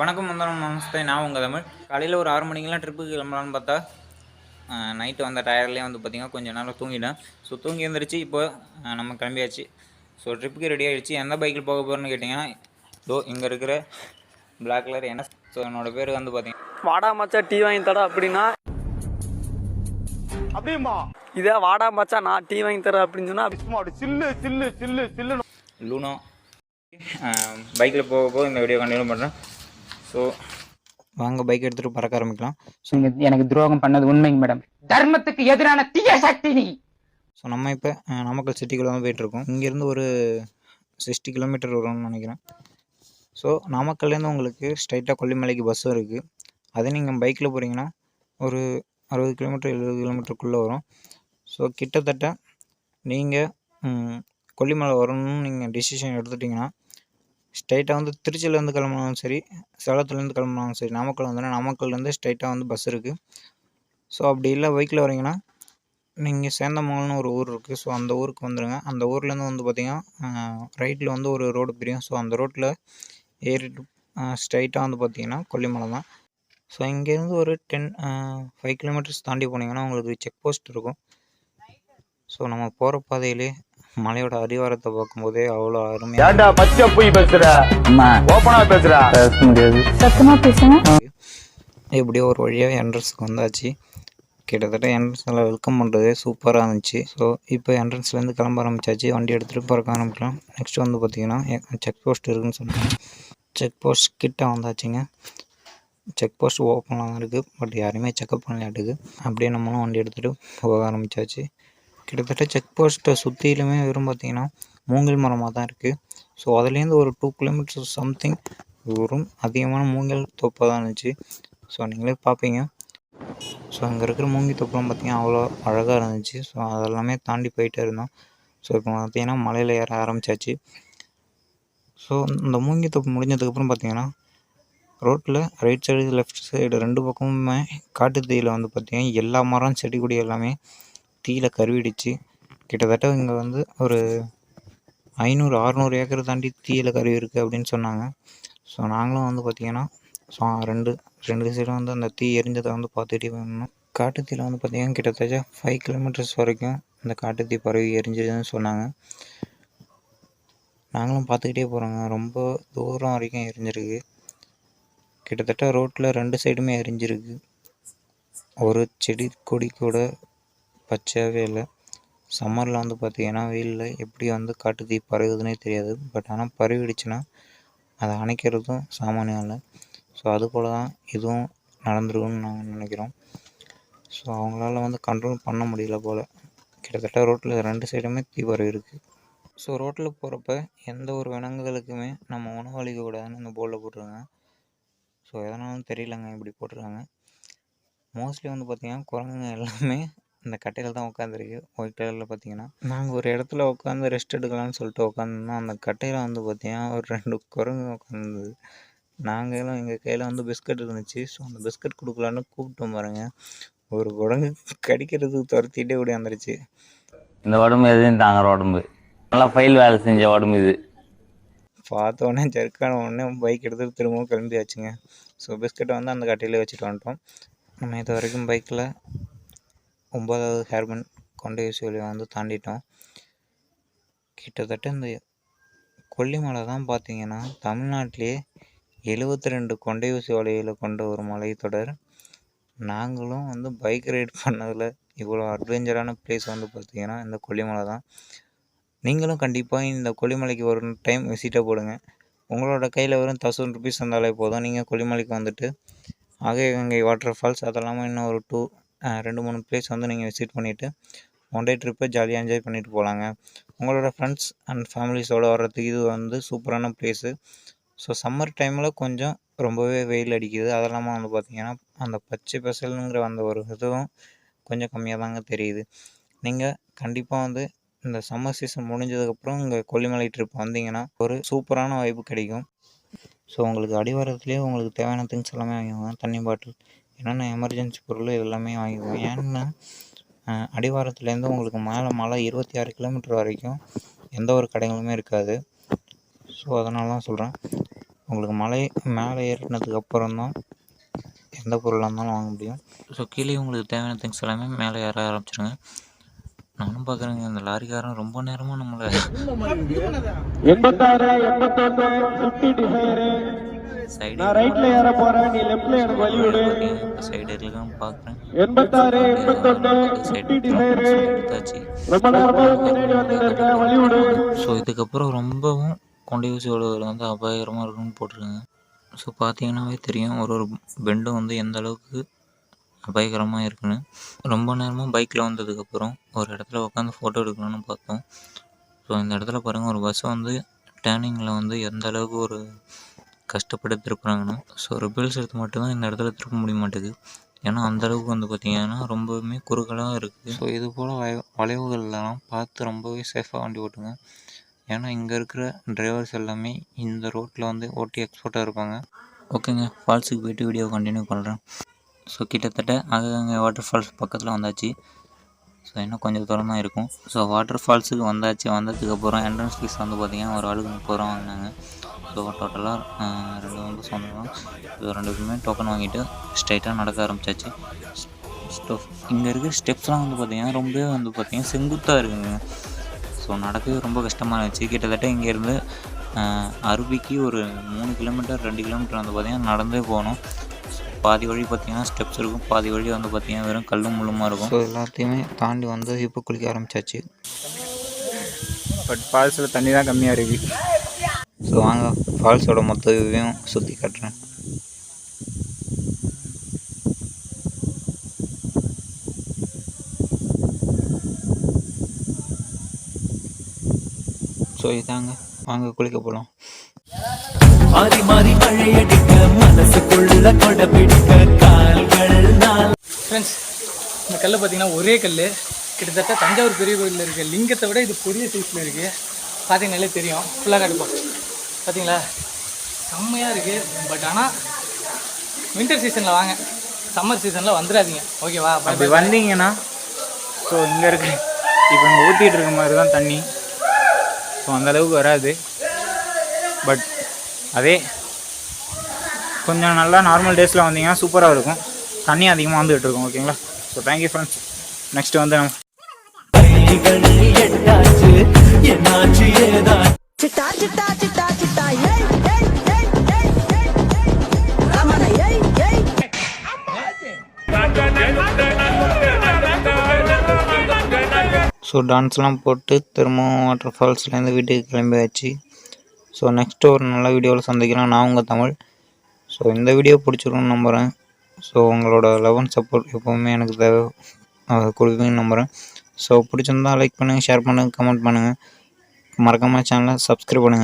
வணக்கம் வந்தனம் நமஸ்தே. நான் உங்கள் தமிழ். காலையில் ஒரு 6 மணிக்கெலாம் ட்ரிப்புக்கு கிளம்பலான்னு பார்த்தா நைட்டு வந்த டயர்லேயே வந்து பார்த்திங்கன்னா கொஞ்சம் நேரம் தூங்கிட்டேன். ஸோ தூங்கி எழுந்திரிச்சு இப்போ நம்ம கிளம்பியாச்சு. ஸோ ட்ரிப்புக்கு ரெடி ஆகிடுச்சு. எந்த பைக்கில் போக போகிறோன்னு கேட்டிங்கன்னா இங்கே இருக்கிற பிளாக் கலர் என்ன. ஸோ என்னோடய பேர் வந்து பார்த்திங்கன்னா வாடா மச்சா டீ வாங்கி தடா அப்படின்னா அப்படியுமா இதே வாடா மச்சா நான் டீ வாங்கி தரேன் அப்படின்னு சொன்னால் சில்லு சில்லு சில்லு சில்லு லூனோ. பைக்கில் போக இந்த வீடியோ கண்டினியூ பண்ணுறேன். ஸோ வாங்க பைக் எடுத்துகிட்டு பறக்க ஆரம்பிக்கலாம். ஸோ எனக்கு துரோகம் பண்ணது உண்மைங்க மேடம். தர்மத்துக்கு எதிரான தீய சக்தி நீ. ஸோ நம்ம இப்போ நாமக்கல் சிட்டிக்குள்ளே தான் போயிட்டுருக்கோம். இங்கேருந்து ஒரு 60 கிலோமீட்டர் வரும்னு நினைக்கிறேன். ஸோ நாமக்கல்லேருந்து உங்களுக்கு ஸ்ட்ரைட்டாக கொல்லிமலைக்கு பஸ்ஸும் இருக்குது. அதே நீங்கள் பைக்கில் போகிறீங்கன்னா ஒரு 60 கிலோமீட்டர் 70 கிலோமீட்டருக்குள்ளே வரும். ஸோ கிட்டத்தட்ட நீங்கள் கொல்லிமலை வரணும்னு நீங்கள் டிசிஷன் எடுத்துட்டிங்கன்னா ஸ்ட்ரைட்டாக வந்து திருச்சியிலேருந்து கிளம்புனாலும் சரி, சேலத்துலேருந்து கிளம்புனாலும் சரி, நாமக்கல் வந்தோன்னா நாமக்கல்லேருந்து ஸ்ட்ரைட்டாக வந்து பஸ் இருக்குது. ஸோ அப்படி இல்லை பைக்கில் வரீங்கன்னா நீங்கள் சேந்தமங்கலம்னு ஒரு ஊர் இருக்குது. ஸோ அந்த ஊருக்கு வந்துடுங்க. அந்த ஊர்லேருந்து வந்து பார்த்திங்கன்னா ரைட்டில் வந்து ஒரு ரோடு பிரியும். ஸோ அந்த ரோட்டில் ஏறிட்டு ஸ்ட்ரைட்டாக வந்து பார்த்திங்கன்னா கொல்லிமலை தான். ஸோ இங்கேருந்து ஒரு 5 கிலோமீட்டர்ஸ் தாண்டி போனீங்கன்னா உங்களுக்கு செக் போஸ்ட் இருக்கும். ஸோ நம்ம போகிற பாதையிலே மலையோட அடிவாரத்தை பார்க்கும்போதே அவ்வளோ அருமையாக எப்படியோ ஒரு வழியாக என்ட்ரன்ஸுக்கு வந்தாச்சு. கிட்டத்தட்ட என்ட்ரன்ஸில் வெல்கம் பண்ணுறதே சூப்பராக இருந்துச்சு. ஸோ இப்போ என்ட்ரன்ஸ்லேருந்து கிளம்ப ஆரம்பித்தாச்சு. வண்டி எடுத்துகிட்டு பறக்க ஆரம்பிக்கலாம். நெக்ஸ்ட் வந்து பார்த்திங்கன்னா செக் போஸ்ட் இருக்குதுன்னு சொன்னாங்க. செக் போஸ்ட் கிட்ட வந்தாச்சுங்க. செக் போஸ்ட் ஓப்பனாக தான் இருக்குது, பட் யாரையுமே செக்அப் பண்ணலாட்டுக்கு. அப்படியே நம்மளும் வண்டி எடுத்துகிட்டு போக ஆரம்பித்தாச்சு. கிட்டத்தட்ட செக் போஸ்ட்டை சுற்றிலுமே வெறும் பார்த்திங்கன்னா மூங்கில் மரமாக தான் இருக்குது. ஸோ அதுலேருந்து ஒரு 2 கிலோமீட்டர்ஸ் சம்திங் வெறும் அதிகமான மூங்கில் தோப்பாக தான் இருந்துச்சு. ஸோ நீங்களே பார்ப்பீங்க. ஸோ அங்கே இருக்கிற மூங்கி தோப்புலாம் பார்த்திங்கன்னா அவ்வளோ அழகாக இருந்துச்சு. ஸோ அதெல்லாமே தாண்டி போயிட்டே இருந்தோம். ஸோ இப்போ பார்த்திங்கன்னா மலையில் ஏற ஆரம்பித்தாச்சு. ஸோ இந்த மூங்கி தோப்பு முடிஞ்சதுக்கப்புறம் பார்த்திங்கன்னா ரோட்டில் ரைட் சைடு லெஃப்ட் சைடு 2 பக்கமுமே காட்டு தீயில் வந்து பார்த்திங்கன்னா எல்லா மரம் செடி கொடி எல்லாமே தீயில் கருவிடுச்சு. கிட்டத்தட்ட இங்கே வந்து ஒரு 500-600 ஏக்கர் தாண்டி தீயில் கருவி இருக்குது அப்படின்னு சொன்னாங்க. ஸோ நாங்களும் வந்து பார்த்திங்கன்னா ஸோ ரெண்டு சைடும் வந்து அந்த தீ எரிஞ்சதை வந்து பார்த்துக்கிட்டே போகணும். காட்டு தீயில் வந்து பார்த்திங்கன்னா கிட்டத்தட்ட 5 கிலோமீட்டர்ஸ் வரைக்கும் இந்த காட்டு தீ பரவி எரிஞ்சதுன்னு சொன்னாங்க. நாங்களும் பார்த்துக்கிட்டே போகிறோங்க. ரொம்ப தூரம் வரைக்கும் எரிஞ்சிருக்கு. கிட்டத்தட்ட ரோட்டில் 2 சைடுமே எரிஞ்சிருக்கு. ஒரு செடி கொடி கூட பச்சையாகவே இல்லை. சம்மரில் வந்து பார்த்திங்கன்னா வெயிலில் எப்படி வந்து காட்டு தீ பரவுதுன்னே தெரியாது. பட் ஆனால் பரவிடுச்சுன்னா அதை அணைக்கிறதும் சாமானியம் இல்லை. ஸோ அதுபோல் தான் இதுவும் நடந்துருக்குன்னு நாங்கள் நினைக்கிறோம். ஸோ அவங்களால வந்து கண்ட்ரோல் பண்ண முடியல போல். கிட்டத்தட்ட ரோட்டில் 2 சைடுமே தீ பரவி இருக்குது. ஸோ ரோட்டில் போகிறப்ப எந்த ஒரு விலங்குகளுக்குமே நம்ம உணவளிக்க கூடாதுன்னு இந்த போர்டில் போட்டிருக்காங்க. ஸோ எதனாலும் தெரியலங்க இப்படி போட்டிருக்காங்க. மோஸ்ட்லி வந்து பார்த்திங்கன்னா குரங்குங்க எல்லாமே இந்த கட்டையில் தான் உட்காந்துருக்கு. ஒயிட் கலரில் பார்த்திங்கன்னா நாங்கள் ஒரு இடத்துல உட்காந்து ரெஸ்ட் எடுக்கலாம்னு சொல்லிட்டு உட்காந்துருந்தோம். அந்த கட்டையில் வந்து பார்த்திங்கன்னா ஒரு 2 குரங்கு உட்காந்துருந்தது. நாங்களும் எங்கள் கையில் வந்து பிஸ்கட் இருந்துச்சு. ஸோ அந்த பிஸ்கட் கொடுக்கலான்னு கூப்பிட்டோம் பாருங்க. ஒரு குரங்கு கடிக்கிறதுக்கு துரத்திட்டே ஓடியாந்துருச்சு. இந்த உடம்பு எதுவும் தாங்குற உடம்பு, நல்லா ஃபைல் வேலை செஞ்ச உடம்பு இது. பார்த்த உடனே ஜர்க்கான உடனே பைக் எடுத்துகிட்டு திரும்பவும் கிளம்பியாச்சுங்க. ஸோ பிஸ்கட்டை வந்து அந்த கட்டையிலே வச்சுட்டு வந்துட்டோம். நம்ம இது வரைக்கும் பைக்கில் 9வது ஹேர்பன் கொண்டை ஊசி வழியை வந்து தாண்டிட்டோம். கிட்டத்தட்ட இந்த கொல்லிமலை தான் பார்த்திங்கன்னா தமிழ்நாட்டிலே 72 கொண்டை ஊசி வலைகளை கொண்ட ஒரு மலைத்தொடர். நாங்களும் வந்து பைக் ரைட் பண்ணதில் இவ்வளோ அட்வென்ச்சரான பிளேஸ் வந்து பார்த்திங்கன்னா இந்த கொல்லிமலை தான். நீங்களும் கண்டிப்பாக இந்த கொல்லிமலைக்கு ஒரு டைம் விசிட்டாக போடுங்க. உங்களோட கையில் வெறும் 1000 ருபீஸ் இருந்தாலே போதும். நீங்கள் கொல்லிமலைக்கு வந்துட்டு ஆகையகங்கை வாட்டர் ஃபால்ஸ் அதெல்லாமல் இன்னும் ஒரு 2-3 பிளேஸ் வந்து நீங்கள் விசிட் பண்ணிவிட்டு ஒன் டே ட்ரிப்பை ஜாலியாக என்ஜாய் பண்ணிவிட்டு போகலாங்க. உங்களோட ஃப்ரெண்ட்ஸ் அண்ட் ஃபேமிலிஸோடு வர்றதுக்கு இது வந்து சூப்பரான பிளேஸு. ஸோ சம்மர் டைமில் கொஞ்சம் ரொம்பவே வெயில் அடிக்குது. அதெல்லாமல் வந்து பார்த்திங்கன்னா அந்த பச்சை பசலுங்கிற அந்த ஒரு இதுவும் கொஞ்சம் கம்மியாக தாங்க தெரியுது. நீங்கள் கண்டிப்பாக வந்து இந்த சம்மர் சீசன் முடிஞ்சதுக்கப்புறம் இங்கே கொல்லிமலை ட்ரிப் வந்தீங்கன்னா ஒரு சூப்பரான வைப்பு கிடைக்கும். ஸோ உங்களுக்கு அடிவாரத்துலேயே உங்களுக்கு தேவையான திங்ஸ் எல்லாமே வாங்கிக்கோங்க. தண்ணி பாட்டில், என்னென்ன எமர்ஜென்சி பொருள் எல்லாமே வாங்கிக்கோங்க. ஏன்னா அடிவாரத்துலேருந்து உங்களுக்கு மலை 26 கிலோமீட்டர் வரைக்கும் எந்த ஒரு கடைகளுமே இருக்காது. ஸோ அதனால தான் சொல்கிறேன். உங்களுக்கு மலை மேலே ஏறினதுக்கு அப்புறம் தான் எந்த பொருளாக இருந்தாலும் வாங்க முடியும். ஸோ கீழே உங்களுக்கு தேவையான திங்ஸ் எல்லாமே மேலே ஏற ஆரம்பிச்சிருங்க. நானும் பார்க்குறேங்க, இந்த லாரிக்காரன் ரொம்ப நேரமாக நம்மளை சைடு சைடு இருக்கான்னு பார்க்குறேன். எடுத்தாச்சு. ஸோ இதுக்கப்புறம் ரொம்பவும் கொண்டை ஊசி ஓடுவதில் வந்து அபாயகரமாக இருக்குன்னு போட்டிருக்காங்க. ஸோ பார்த்தீங்கன்னாவே தெரியும் ஒரு பெண்டும் வந்து எந்த அளவுக்கு அபாயகரமாக இருக்குன்னு. ரொம்ப நேரமாக பைக்கில் வந்ததுக்கப்புறம் ஒரு இடத்துல உட்காந்து ஃபோட்டோ எடுக்கணும்னு பார்த்தோம். ஸோ இந்த இடத்துல பாருங்கள், ஒரு பஸ்ஸை வந்து டேர்னிங்கில் வந்து எந்த அளவுக்கு ஒரு கஷ்டப்பட்டு திருப்புறாங்கன்னு. ஸோ ரிப்பல்ஸ் எடுத்து மட்டும்தான் இந்த இடத்துல திருப்ப முடிய மாட்டேங்குது. ஏன்னா அந்தளவுக்கு வந்து பார்த்திங்கன்னா ரொம்பவுமே குறுகலாக இருக்குது. ஸோ இது போல் வளைவுகள்லாம் பார்த்து ரொம்பவே சேஃபாக வண்டி ஓட்டுங்க. ஏன்னா இங்கே இருக்கிற டிரைவர்ஸ் எல்லாமே இந்த ரோட்டில் வந்து ஓட்டி எக்ஸ்பர்ட்டாக இருப்பாங்க. ஓகேங்க, ஃபால்ஸுக்கு போய்ட்டு வீடியோ கண்டினியூ பண்ணுறேன். ஸோ கிட்டத்தட்ட அங்கே வாட்டர் ஃபால்ஸ் பக்கத்தில் வந்தாச்சு. ஸோ இன்னும் கொஞ்சம் தூரம் தான் இருக்கும். ஸோ வாட்டர் ஃபால்ஸுக்கு வந்ததுக்கப்புறம் என்ட்ரன்ஸ் ஃபீஸ் வந்து பார்த்திங்கன்னா ஒரு ஆளுக்கு 30 ரூபா வாங்கினாங்க. ஸோ டோட்டலாக 2 மெம்பர்ஸ் வந்தோம். ஸோ 2 பேருமே டோக்கன் வாங்கிட்டு ஸ்ட்ரைட்டாக நடக்க ஆரம்பித்தாச்சு. இங்கே இருக்கிற ஸ்டெப்ஸ்லாம் வந்து பார்த்திங்கன்னா ரொம்பவே வந்து பார்த்திங்கன்னா செங்குத்தாக இருக்குங்க. ஸோ நடக்கவே ரொம்ப கஷ்டமாக இருந்துச்சு. கிட்டத்தட்ட இங்கேருந்து அருவிக்கு ஒரு 3 கிலோமீட்டர் 2 கிலோமீட்டர் வந்து பார்த்திங்கன்னா நடந்தே போகணும். பாதி வழி பார்த்திங்கன்னா ஸ்டெப்ஸ் இருக்கும், பாதி வழி வந்து பார்த்திங்கன்னா வெறும் கல்லும் முள்ளுமாக இருக்கும். ஸோ எல்லாத்தையுமே தாண்டி வந்து இப்போ குளிக்க ஆரம்பித்தாச்சு. பட் ஃபால்ஸில் தண்ணி தான் கம்மியாக இருக்குது. ஸோ வாங்க ஃபால்ஸோட மொத்த வியூவையும் சுற்றி காட்டுறேன். ஸோ இதாங்க, வாங்க குளிக்க போகலாம். மாறி மாறி மழையடிக்க மனசுக்குள்ள கொடை பிடிக்க கால்கள் நாள். ஃப்ரெண்ட்ஸ், இந்த கல் பார்த்தீங்கன்னா ஒரே கல், கிட்டத்தட்ட தஞ்சாவூர் பெரிய கோயிலில் இருக்க லிங்கத்தை விட இது பெரிய சைஸில் இருக்குது. பார்த்தீங்கன்னாலே தெரியும். ஃபுல்லாக காட்டுப்போம். பார்த்தீங்களா, செம்மையாக இருக்குது. பட் ஆனால் வின்டர் சீசனில் வாங்க, சம்மர் சீசனில் வந்துடாதீங்க. ஓகேவா? அப்படி வந்தீங்கன்னா ஸோ இங்கே இருக்கு, இப்போ இங்கே ஊற்றிட்டு இருக்க மாதிரி தான் தண்ணி. ஸோ அந்தளவுக்கு வராது. பட் அதே கொஞ்சம் நல்லா நார்மல் டேஸில் வந்தீங்கன்னா சூப்பராக இருக்கும். தண்ணி அதிகமாக வந்துகிட்டு இருக்கும். ஓகேங்களா? So thank you friends. நெக்ஸ்ட்டு வந்து நம்ம ஸோ டான்ஸ்லாம் போட்டு திரும்பவும் வாட்டர் ஃபால்ஸ்லேருந்து வீட்டுக்கு கிளம்பியாச்சு. ஸோ நெக்ஸ்ட்டு ஒரு நல்ல வீடியோவில் சந்திக்கிறேன். நான் உங்கள் தமிழ். ஸோ இந்த வீடியோ பிடிச்சிருக்குன்னு நம்புகிறேன். ஸோ உங்களோட லவ் அண்ட் சப்போர்ட் எப்போவுமே எனக்கு தேவை, கொடுப்பீங்கன்னு நம்புகிறேன். ஸோ பிடிச்சிருந்தா லைக் பண்ணுங்கள், ஷேர் பண்ணுங்கள், கமெண்ட் பண்ணுங்கள். மறக்காமல் சேனலை சப்ஸ்கிரைப் பண்ணுங்கள்.